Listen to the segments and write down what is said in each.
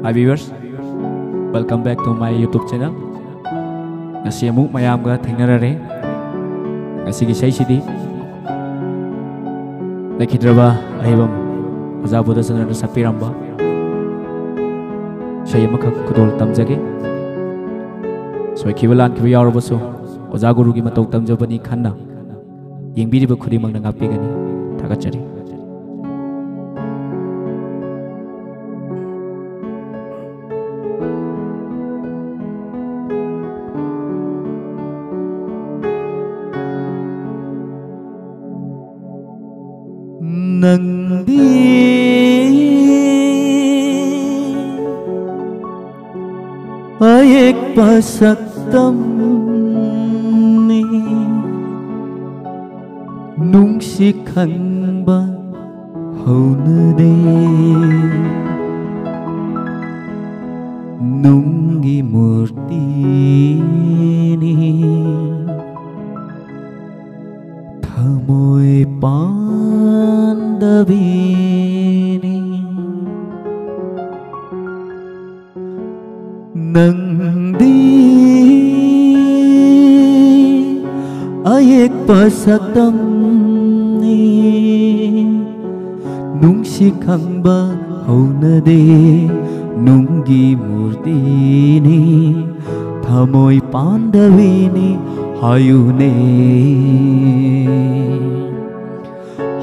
Hi viewers, welcome back to my YouTube channel. Ngasi amuk mayam ga thengnarare. Ngasi gi sei sidi. Lekhidraba ahibam azabuda sanana sapiramba. Sei amakak kudol tamjage. Soikibalan kiba yarabaso oza guru gi matok tamjabani khanna. Yengbiriba khudimang na ngapigani thagachari. Nangdi ayek pasaktam ni nung sikhan ba haunade nungi murti ni thamoy Davini Nangdi ayek pasaktam ni nung sikhang ba haunade nungi murti ni thamoy pandavini hayune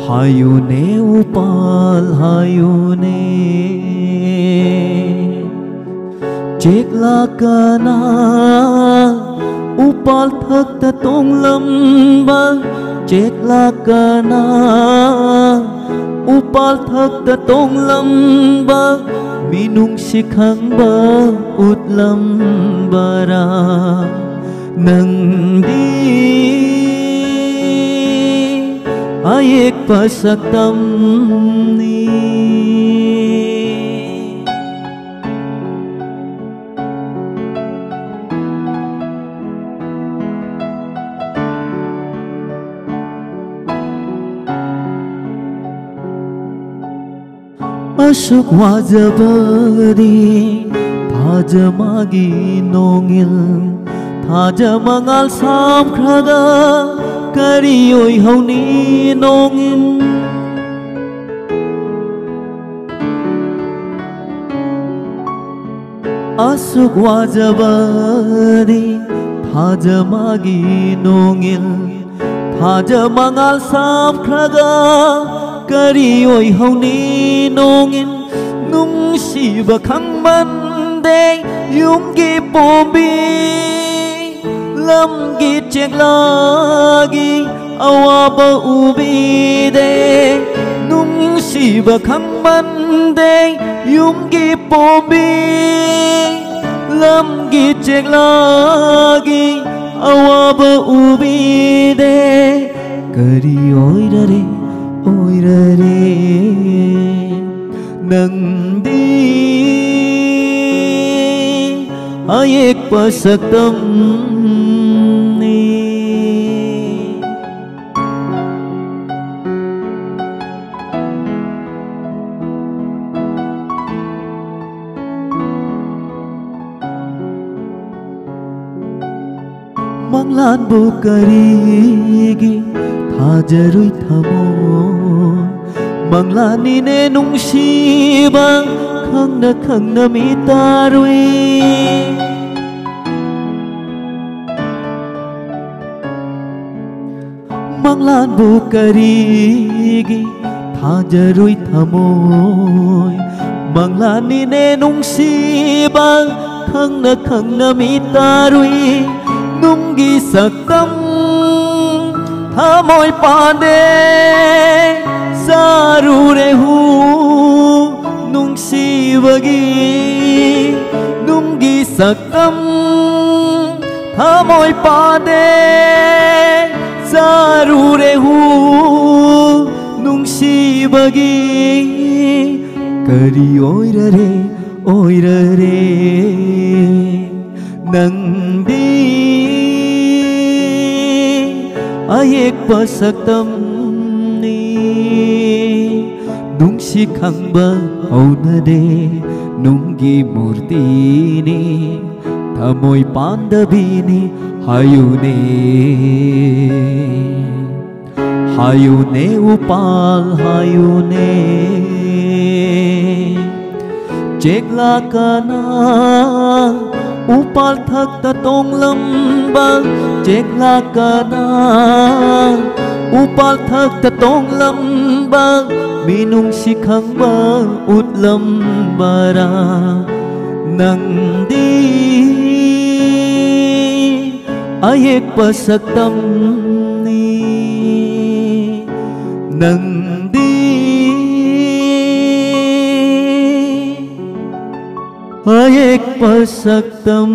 Hayune upal hayune Chekla kana upal thakta tonglam ba Chekla kana upal thakta tonglam ba Minung sikhang ba utlam bara Nangdi ayek pasaktam ni Asuk wajabadi thajamagi nongil thajamangal samkhraga Kari oi hauni nongin Asuk wajabari thajamagi nongil thajamangal samkhraga Kari oi hauni nongin nungsiba khangmande yumgi pombi Lamgi ceklagi awaba ubide nungsiba khangmande yumgi pombi lamgi ceklagi awaba ubide kari oirare nangdi ayek pasaktam Manglan bukarigi thajarui thamo Manglani ne nungsiba khangna mitarui Manglan bukarigi thajarui thamo Manglani ne nungsiba khangna mitarui Nungi saktam thamoy pande sarure hu nungsibagi Nungi saktam thamoy pande sarure hu nungsibagi Kari oirare nangdi ayek pasaktam ni nung sikhang ba haunade nunggi murtini thamoy pandabini hayune hayune upal hayune chekla kana upal thak ta tong lamba chekla kana upal thak ta tong lamba minung sikhang ba utlam bara nang di ayek pasaktam ni nang di ayek pasaktam